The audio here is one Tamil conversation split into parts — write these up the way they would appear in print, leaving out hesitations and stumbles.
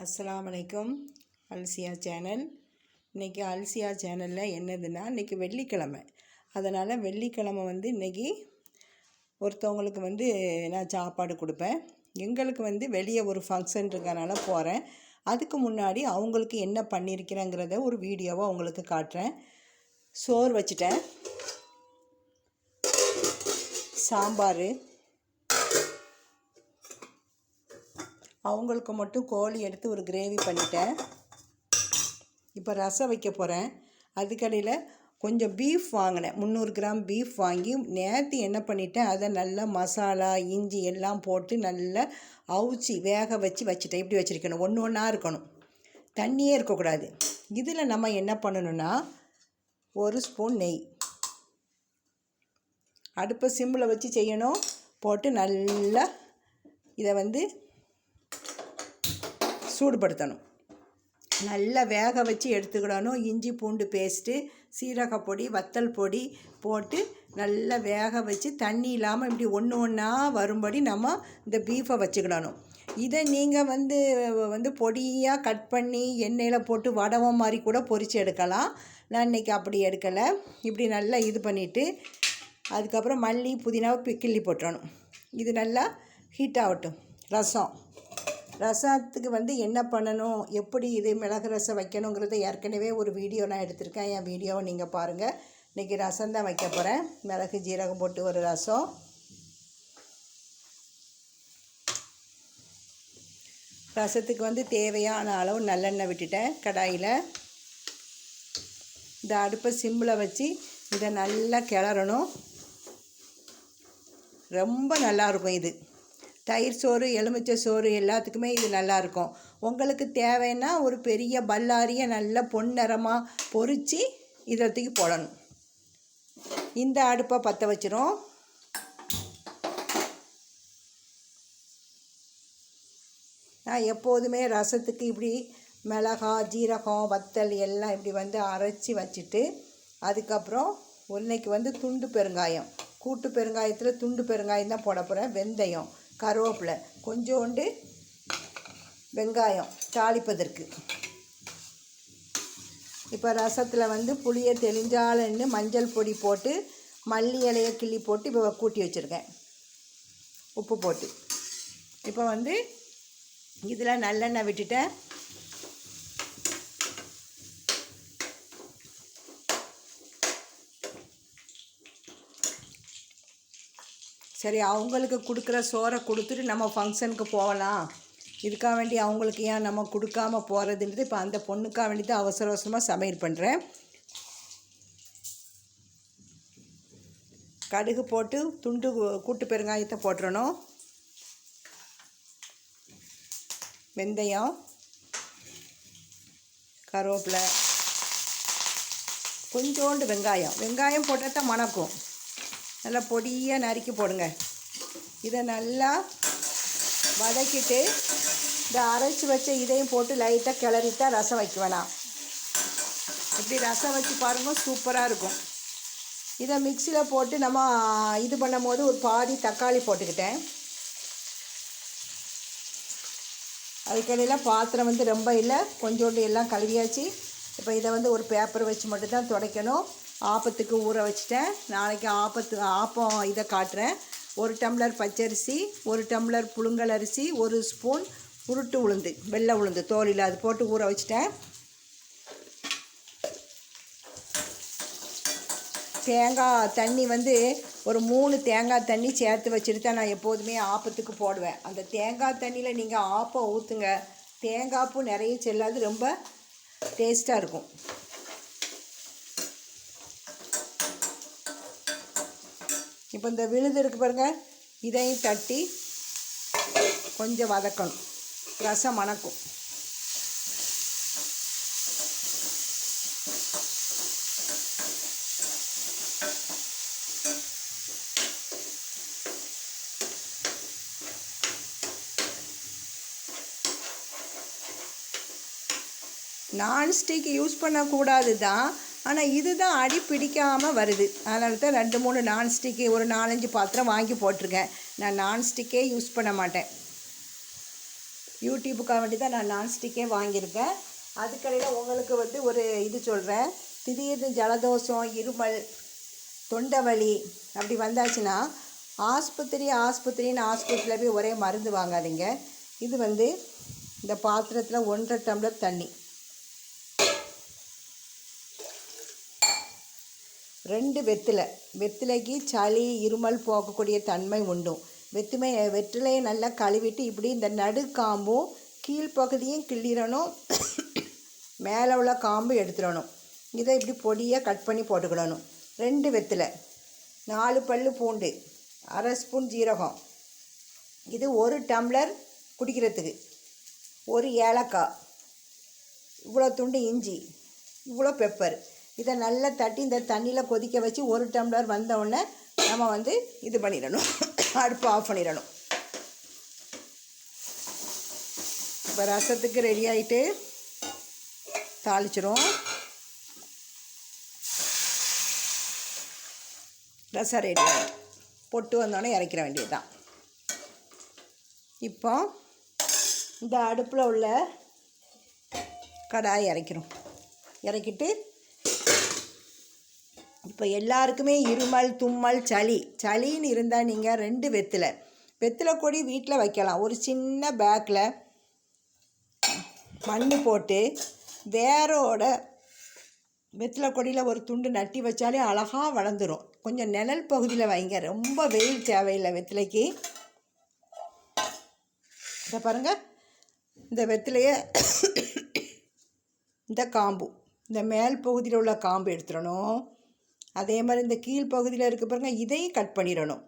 அஸ்ஸலாமு அலைக்கும். அல்சியா சேனல். இன்றைக்கி அல்சியா சேனலில் என்னதுன்னா, இன்றைக்கி வெள்ளிக்கிழமை. அதனால் வெள்ளிக்கிழமை இன்றைக்கி ஒருத்தவங்களுக்கு நான் சாப்பாடு கொடுப்பேன். எங்களுக்கு வெளியே ஒரு ஃபங்க்ஷன் இருக்கனால போகிறேன். அதுக்கு முன்னாடி அவங்களுக்கு என்ன பண்ணியிருக்கிறேங்கிறத ஒரு வீடியோவாக உங்களுக்கு காட்டுறேன். சோறு வச்சுட்டேன், சாம்பார், அவங்களுக்கு மட்டும் கோழி எடுத்து ஒரு கிரேவி பண்ணிட்டேன். இப்போ ரசம் வைக்க போகிறேன். அதுக்கடையில் கொஞ்சம் பீஃப் வாங்கினேன், 300 கிராம் பீஃப் வாங்கி நேற்று என்ன பண்ணிட்டேன், அதை நல்லா மசாலா இஞ்சி எல்லாம் போட்டு நல்லா அவிச்சி வேக வச்சுட்டேன். இப்படி வச்சுருக்கணும், ஒன்று ஒன்றா இருக்கணும், தண்ணியே இருக்கக்கூடாது. இதில் நம்ம என்ன பண்ணணுன்னா, ஒரு ஸ்பூன் நெய் அடுப்பை சிம்மில் வச்சு செய்யணும். போட்டு நல்லா இதை சூடுபடுத்தணும். நல்லா வேக வச்சு எடுத்துக்கிடணும். இஞ்சி பூண்டு பேஸ்ட்டு, சீரகப்பொடி, வத்தல் பொடி போட்டு நல்லா வேக வச்சு தண்ணி இல்லாமல் இப்படி ஒன்று ஒன்றா வரும்படி நம்ம இந்த பீஃபை வச்சுக்கிடணும். இதை நீங்கள் பொடியாக கட் பண்ணி எண்ணெயில் போட்டு வடவம் மாதிரி கூட பொரித்து எடுக்கலாம். நான் இன்றைக்கி அப்படி எடுக்கலை. இப்படி நல்லா இது பண்ணிவிட்டு அதுக்கப்புறம் மல்லி புதினாவை கிள்ளி போட்டுறணும். இது நல்லா ஹீட் ஆகட்டும். ரசத்துக்கு என்ன பண்ணணும், எப்படி இது மிளகு ரசம் வைக்கணுங்கிறத ஏற்கனவே ஒரு வீடியோ நான் எடுத்திருக்கேன். என் வீடியோவை நீங்கள் பாருங்கள். இன்றைக்கி ரசம் தான் வைக்க போகிறேன். மிளகு ஜீரகம் போட்டு ஒரு ரசம். ரசத்துக்கு தேவையான அளவு நல்லெண்ணெய் விட்டுட்டேன் கடாயில். இந்த அடுப்பை சிம்மில் வச்சு இதை நல்லா கிளறணும். ரொம்ப நல்லாயிருக்கும் இது. தயிர் சோறு, எலுமிச்சை சோறு எல்லாத்துக்குமே இது நல்லாயிருக்கும். உங்களுக்கு தேவைன்னா ஒரு பெரிய பல்லாரியை நல்லா பொன்னிறமாக பொரித்து இதை தூக்கி போடணும். இந்த அடுப்பை பற்ற வச்சிரும். நான் எப்போதுமே ரசத்துக்கு இப்படி மிளகாய், ஜீரகம், வத்தல் எல்லாம் இப்படி அரைச்சி வச்சுட்டு அதுக்கப்புறம் இன்னைக்கு துண்டு பெருங்காயம், கூட்டு பெருங்காயத்தில் துண்டு பெருங்காயம் தான் போட போகிறேன். வெந்தயம், கருவேப்பிலை, கொஞ்சோண்டு வெங்காயம் தாளிப்பதற்கு. இப்போ ரசத்தில் புளியை தெளிஞ்சாலன்னு மஞ்சள் பொடி போட்டு மல்லி இலையை கிள்ளி போட்டு இப்போ கூட்டி வச்சுருக்கேன், உப்பு போட்டு. இப்போ இதில் நல்லெண்ணெய் விட்டுட்டேன். சரி, அவங்களுக்கு கொடுக்குற சோறை கொடுத்துட்டு நம்ம ஃபங்க்ஷனுக்கு போகலாம். இதுக்காக வேண்டி அவங்களுக்கு ஏன் நம்ம கொடுக்காம போகிறதுன்றது இப்போ அந்த பொண்ணுக்காக வேண்டி தான் அவசர அவசரமாக சமையல் பண்ணுறேன். கடுகு போட்டு துண்டு கூட்டு பெருங்காயத்தை போட்டுறணும். வெந்தயம், கருவேப்பிலை, கொஞ்சோண்டு வெங்காயம் போட்டால் தான் மணக்கும். நல்லா பொடியாக நறுக்கி போடுங்க. இதை நல்லா வதக்கிட்டு இந்த அரைச்சி வச்ச இதையும் போட்டு லைட்டாக கிளறிட்டா ரசம் வைக்க வேணாம். இப்படி ரசம் வச்சு பாருங்கள், சூப்பராக இருக்கும். இதை மிக்சியில் போட்டு நம்ம இது பண்ணும் போது ஒரு பாதி தக்காளி போட்டுக்கிட்டேன். அதுக்கடையில் பாத்திரம் ரொம்ப இல்லை, கொஞ்சோண்டு எல்லாம் கழுவியாச்சு. இப்போ இதை ஒரு பேப்பர் வச்சு மட்டும்தான் துடைக்கணும். ஆப்பத்துக்கு ஊற வச்சுட்டேன். நாளைக்கு ஆப்பம் இதை காட்டுறேன். 1 டம்ளர் பச்சரிசி, 1 டம்ளர் புழுங்கல் அரிசி, 1 ஸ்பூன் உருட்டு உளுந்து, வெள்ளை உளுந்து தோலில் அது போட்டு ஊற வச்சுட்டேன். தேங்காய் தண்ணி ஒரு 3 தேங்காய் தண்ணி சேர்த்து வச்சுட்டு தான் நான் எப்போதுமே ஆப்பத்துக்கு போடுவேன். அந்த தேங்காய் தண்ணியில் நீங்கள் ஆப்பம் ஊற்றுங்க, தேங்காய் பூ நிறைய செல்லாது, ரொம்ப டேஸ்ட்டாக இருக்கும். இப்போ இந்த விழுது இருக்குது பாருங்கள், இதையும் தட்டி கொஞ்சம் வதக்கணும். ரசம் மணக்கும். நான்ஸ்டிக் யூஸ் பண்ணக்கூடாது தான், ஆனால் இது தான் அடி பிடிக்காமல் வருது. அதனால தான் 2-3 நான்ஸ்டிக்கு ஒரு 4-5 பாத்திரம் வாங்கி போட்டிருக்கேன். நான் நான்ஸ்டிக்கே யூஸ் பண்ண மாட்டேன். யூடியூப்புக்காக வேண்டி தான் நான் நான்ஸ்டிக்கே வாங்கியிருக்கேன். அதுக்கடையில் உங்களுக்கு வந்து ஒரு இது சொல்கிறேன். திடீர்னு ஜலதோஷம், இருமல், தொண்டை வலி அப்படி வந்தாச்சுன்னா ஆஸ்பத்திரின்னு ஆஸ்பத்திரியில் போய் ஒரே மருந்து வாங்காதீங்க. இது வந்து இந்த பாத்திரத்தில் 1.5 டம்ளர் தண்ணி, 2 வெத்திலைக்கு சளி இருமல் போக்கக்கூடிய தன்மை உண்டும். வெற்றிலையை நல்லா கழுவிட்டு இப்படி இந்த நடுக்காம்பும் கீழ்ப்பகுதியும் கிள்ளிடணும், மேலே உள்ள காம்பு எடுத்துடணும். இதை இப்படி பொடியாக கட் பண்ணி போட்டுக்கிடணும். 2 வெத்திலை, 4 பல்லு பூண்டு, 1/2 ஸ்பூன் ஜீரகம், இது 1 டம்ளர் குடிக்கிறதுக்கு, 1 ஏலக்காய், இவ்வளோ துண்டு இஞ்சி, இவ்வளோ பெப்பர். இதை நல்லா தட்டி இந்த தண்ணியில் கொதிக்க வச்சு 1 டம்ளர் வந்தவுடனே நம்ம வந்து இது பண்ணிடணும், அடுப்பு ஆஃப் பண்ணிடணும். இப்போ ரசத்துக்கு ரெடி ஆகிட்டு தாளிச்சிரும். ரசம் ரெடி ஆகிடும். பொட்டு வந்தோடனே இறக்கிற வேண்டியது தான். இப்போ இந்த அடுப்பில் உள்ள கடாயை இறக்கிட்டு இப்போ எல்லாருக்குமே இருமல், தும்மல், சளின்னு இருந்தால் நீங்கள் 2 வெத்திலை கொடி வீட்டில் வைக்கலாம். ஒரு சின்ன பேக்கில் மண் போட்டு வேரோட வெற்றிலை கொடியில் ஒரு துண்டு நட்டி வச்சாலே அழகாக வளர்ந்துடும். கொஞ்சம் நிழல் பகுதியில் வைங்க, ரொம்ப வெயில் தேவையில்லை வெற்றிலைக்கு. இதை பாருங்கள், இந்த வெற்றிலையை இந்த காம்பு, இந்த மேல் பகுதியில் உள்ள காம்பு எடுத்துடணும். அதே மாதிரி இந்த கீழ்ப்பகுதியில் இருக்க பாருங்கள், இதையும் கட் பண்ணிடணும்.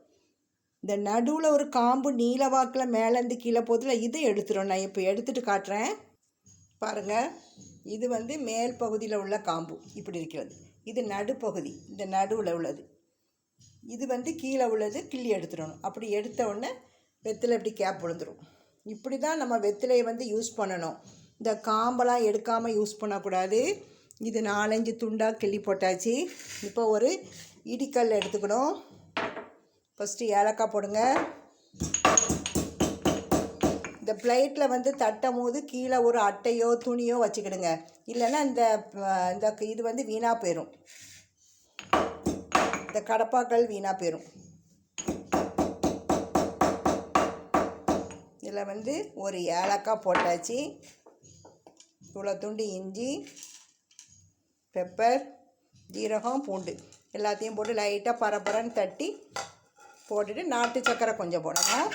இந்த நடுவில் ஒரு காம்பு நீல வாக்கில் மேலேருந்து கீழே போதில் இதை எடுத்துடணும். நான் இப்போ எடுத்துகிட்டு காட்டுறேன் பாருங்கள். இது வந்து மேல் பகுதியில் உள்ள காம்பு இப்படி இருக்கிறது. இது நடுப்பகுதி, இந்த நடுவில் உள்ளது. இது வந்து கீழே உள்ளது, கிள்ளி எடுத்துடணும். அப்படி எடுத்த உடனே வெற்றிலை இப்படி கேப் விழுந்துடும். இப்படி தான் நம்ம வெற்றிலையை வந்து யூஸ் பண்ணணும். இந்த காம்பெல்லாம் எடுக்காமல் யூஸ் பண்ணக்கூடாது. இது 4-5 துண்டாக கிள்ளி போட்டாச்சு. இப்போ ஒரு இடிக்கல் எடுத்துக்கணும். ஃபஸ்ட்டு ஏலக்காய் போடுங்க. இந்த பிளேட்டில் வந்து தட்டும் போது கீழே ஒரு அட்டையோ துணியோ வச்சுக்கிடுங்க, இல்லைன்னா இந்த இது வந்து வீணாக போயிடும். இந்த கடப்பாக்கள் வீணாக போயிடும். இதில் வந்து ஒரு ஏலக்காய் போட்டாச்சு, இவ்வளோ துண்டு இஞ்சி, பெப்பர், ஜீரகம், பூண்டு எல்லாத்தையும் போட்டு லைட்டாக பரபரன்னு தட்டி போட்டுட்டு நாட்டு சக்கரை கொஞ்சம் போடணும்.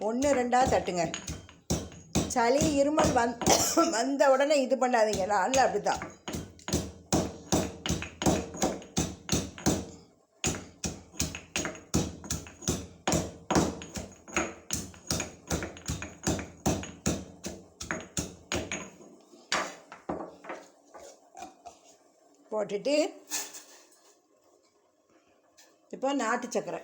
1-2 தட்டுங்க. சளி இருமல் வந்த உடனே இது பண்ணாதீங்க. நாளில் அப்படி தான். போட்டுட்டு இப்போ நாட்டு சக்கரை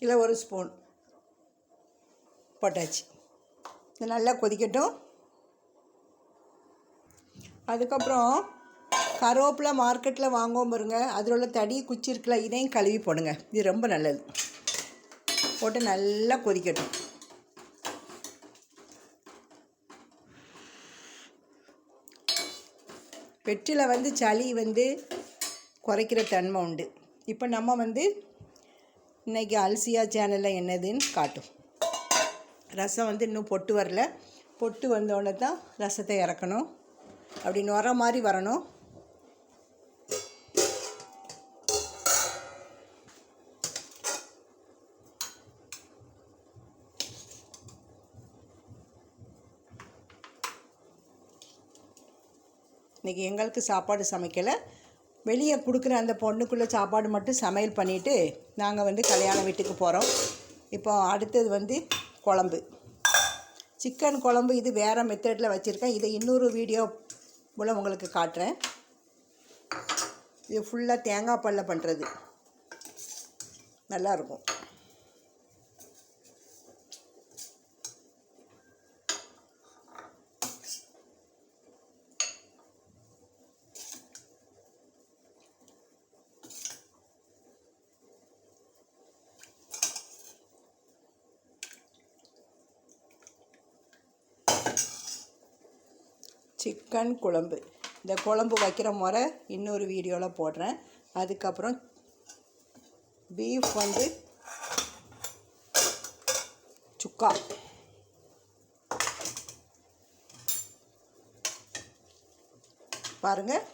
இல்லை 1 ஸ்பூன் போட்டாச்சு. இது நல்லா கொதிக்கட்டும். அதுக்கப்புறம் கருவேப்பிலை மார்க்கெட்டில் வாங்குவோம் பாருங்க, அதில் உள்ள தடி குச்சி இருக்குல்ல, இதையும் கழுவி போடுங்க. இது ரொம்ப நல்லது. போட்டு நல்லா கொதிக்கட்டும். வெற்றிலை வந்து சளி வந்து குறைக்கிற தன்மை உண்டு. இப்போ நம்ம வந்து இன்றைக்கி அல்சியா சேனலில் என்னதுன்னு காட்டும். ரசம் வந்து இன்னும் பொட்டு வரல. பொட்டு வந்தோடனே தான் ரசத்தை இறக்கணும். அப்படி நுர மாதிரி வரணும். இன்றைக்கி எங்களுக்கு சாப்பாடு சமைக்கலை. வெளியே கொடுக்குற அந்த பொண்ணுக்குள்ளே சாப்பாடு மட்டும் சமையல் பண்ணிவிட்டு நாங்கள் வந்து கல்யாண வீட்டுக்கு போகிறோம். இப்போ அடுத்தது வந்து குழம்பு, சிக்கன் குழம்பு. இது வேறு மெத்தடில் வச்சுருக்கேன். இதை இன்னொரு வீடியோ மூலம் உங்களுக்கு காட்டுறேன். இது ஃபுல்லாக தேங்காய் பாலில் பண்ணுறது. நல்லாயிருக்கும். சிக்கன் குழம்பு, இந்த குழம்பு வைக்கிற முறை இன்னொரு வீடியோவில் போடுறேன். அதுக்கப்புறம் பீஃப் சுக்கா, பாருங்கள்,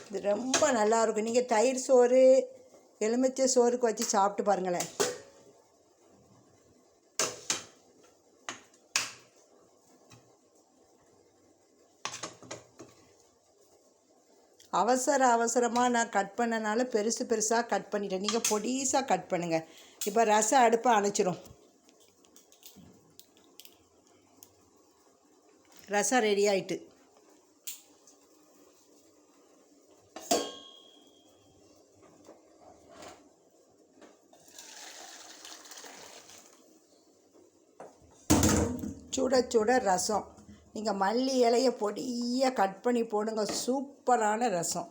இது ரொம்ப நல்லாயிருக்கும். நீங்கள் தயிர் சோறு, எலுமிச்சை சோறுக்கு வச்சு சாப்பிட்டு பாருங்களேன். அவசரமாக நான் கட் பண்ணனால பெருசாக கட் பண்ணிட்டேன். நீங்கள் பொடிசாக கட் பண்ணுங்கள். இப்போ ரசம் அடுப்பை அணைச்சிரும். ரசம் ரெடி ஆயிட்டு. சுட ரசம். நீங்கள் மல்லி இலையை பொடியாக கட் பண்ணி போடுங்க. சூப்பரான ரசம்.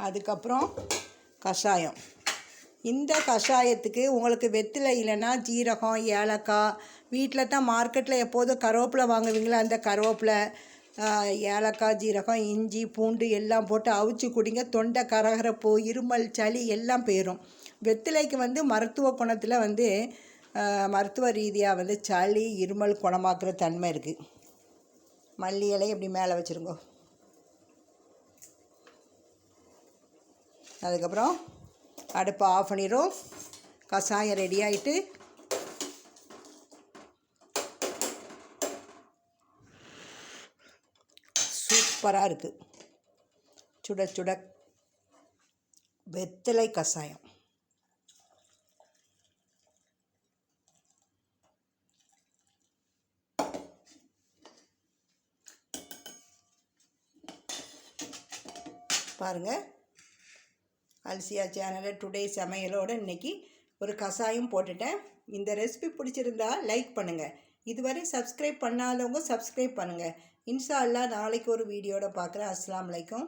அதுக்கப்புறம் கஷாயம். இந்த கஷாயத்துக்கு உங்களுக்கு வெற்றிலை இல்லைன்னா ஜீரகம், ஏலக்காய், வீட்டில் தான் மார்க்கெட்டில் எப்போதும் கருவேப்பிலை வாங்குவீங்களா, அந்த கருவேப்பிலை, ஏலக்காய், ஜீரகம், இஞ்சி, பூண்டு எல்லாம் போட்டு அவிச்சு குடிங்க. தொண்டை கரகரப்பு, இருமல், சளி எல்லாம் போயிடும். வெற்றிலைக்கு மருத்துவ குணத்தில் மருத்துவ ரீதியாக சளி, இருமல் குணமாக்குற தன்மை இருக்குது. மல்லி இலையை இப்படி மேலே வச்சுருங்க. அதுக்கப்புறம் அடுப்பை ஆஃப் பண்ணிடும். கஷாயம் ரெடி ஆகிட்டு சூப்பராக இருக்குது. சுட வெத்தலை கஷாயம். பாருங்கள், அல்சியா சேனலில் டுடே சமையலோடு இன்றைக்கி ஒரு கஷாயம் போட்டுட்டேன். இந்த ரெசிபி பிடிச்சிருந்தா லைக் பண்ணுங்கள். இதுவரை சப்ஸ்கிரைப் பண்ணாதவங்க சப்ஸ்கிரைப் பண்ணுங்கள். இன்ஷா அல்லாஹ் நாளைக்கு ஒரு வீடியோட பார்க்குறேன். அஸ்ஸலாமு அலைக்கும்.